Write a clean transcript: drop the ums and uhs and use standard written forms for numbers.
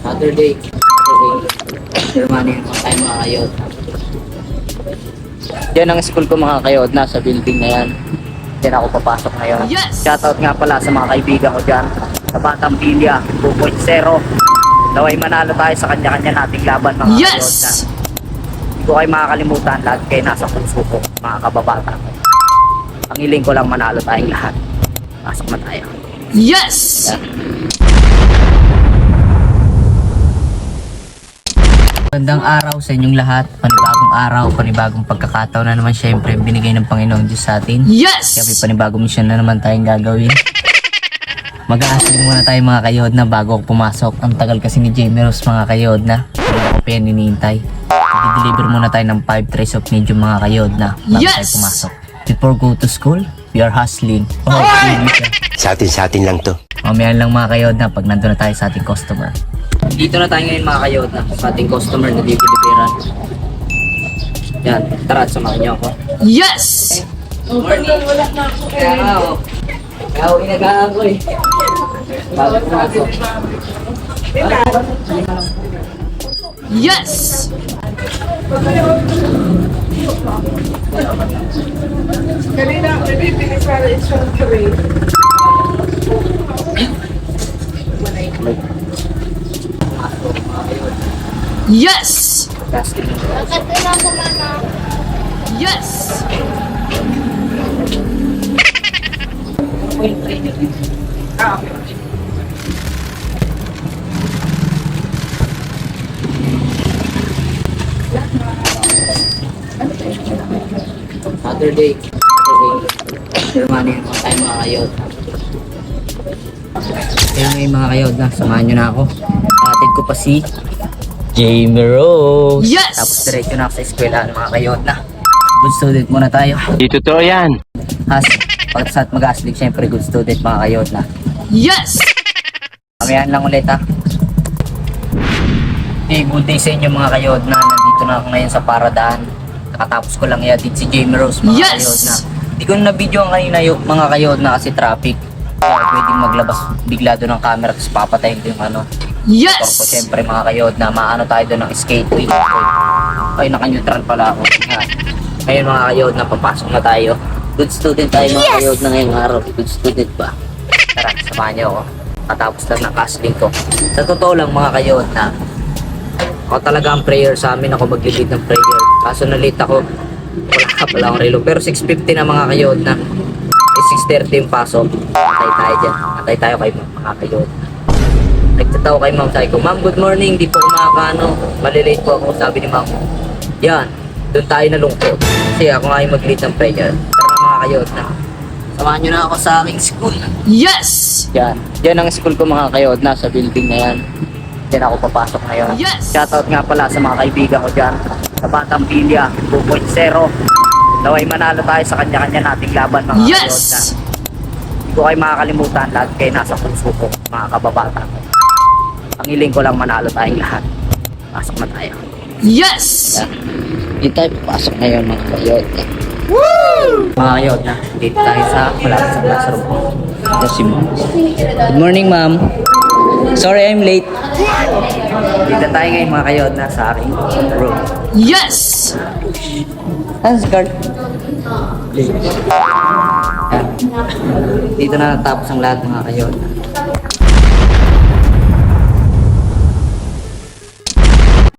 Saturday. Germany naman tayo mga kayod. Yan ang school ko mga kayod. Nasa building na yan. Diyan ako papasok ngayon. Yes! Shoutout nga pala sa mga kaibigan ko dyan. Sa Batang Pilya 2.0. Naway manalo tayo sa kanya-kanya nating laban mga kayod na. Yes! Hindi ko kayo makakalimutan. Lahat kayo nasa puso ko mga kababata ko. Ang hiling ko lang manalo tayong lahat. Pasok na tayo. Yes! Magandang araw sa inyong lahat. Panibagong araw, panibagong pagkakataon na naman syempre binigay ng Panginoong Diyos sa atin. Yes! Kaya may panibagong mission na naman tayong gagawin. Mag-aasig muna tayo mga kayod na bago ako pumasok. Ang tagal kasi ni Jamie Rose mga kayod na. Hindi ako pa yan hinihintay. I-deliver muna tayo ng 5 trays of medium mga kayod na bago Yes! tayo pumasok. Before go to school, we are hustling. Oh, Sa atin lang to. mamayan lang mga kayod na pag nandun na tayo sa ating customer. Dito na tayo ngayon mga kayod na sa ating customer na deliveran. Yan, tara samahan niyo ako. Yes! Morning. Kaya nga ako. Kaya ako inagaan ko eh. Bago pumasok. Yes! Kanina, may bibilis para isang tray. Yes! Casting. Yes! Saturday. Germany naman tayo mga kayod. Kaya ngayon mga kayod na, samahan nyo na ako. Atid ko pa si Jamie Rose. Yes! Tapos diretso na ako sa eskwela mga kayod na. Good student muna tayo. Di totoo yan. Pagkasat mag-aslig, syempre good student mga kayod na. Yes! Kamayan lang ulit ha. Hey, good day sa inyo mga kayod na. Nandito na ako ngayon sa Paradaan. Nakatapos ko lang i-atid si Jamie Rose mga Yes! kayod na. Hindi ko na video ang kanina yung mga kayod na kasi traffic. Kaya pwedeng maglabas bigla doon ng camera tapos papatayin ko yung ano. Yes! Ko syempre mga kayod na maano tayo doon ng skateway. Ay naka-neutral pala ako. Ngayon mga kayod na papasok na tayo. Good student tayo mga kayod na ngayong araw. Good student ba? Tara, samahan niyo ako. Katapos lang ng casting ko. Sa totoo lang mga kayod na ako talaga ang prayer sa amin. Ako mag-lead ng prayer. Kaso na-late ako. Wala pala akong relo. Pero 6:50 na mga kayod na. 6:30 yung pasok. Antay tayo dyan. Antay tayo kay mga kayod. Nagtataw kay ma'am. Sabi ko, ma'am, good morning. Di po ako makakaano. Malilate po ako. Sabi ni ma'am. Yan. Doon tayo nalungkot. Kasi ako nga yung mag-lead ng prayer. Tara mga kayod na. Samahan nyo na ako sa aking school. Yes! Yan. Yan ang school ko mga kayod. Nasa building na yan. Diyan ako papasok ngayon. Yes! Shoutout nga pala sa mga kaibigan ko dyan. Sa Batang Pilya 2.0. Naway manalo tayo sa kanya-kanya nating laban mga kayod na. Yes! Hindi ko kayo makakalimutan. Lahat kayo nasa puso ko mga kababata ko. Ang hiling ko lang manalo tayong lahat. Pasok na tayo. Yes! Yan. Dito tayo papasok ngayon mga kayod. Woo! Mga kayod na. Dito tayo sa malapit sa classroom ko. Ito si ma'am. Good morning ma'am. Sorry I'm late. Dito tayo ngayon mga kayod na sa aking room. Yes! Ano si Carl? Yan. Dito na natapos ang lahat mga kayod.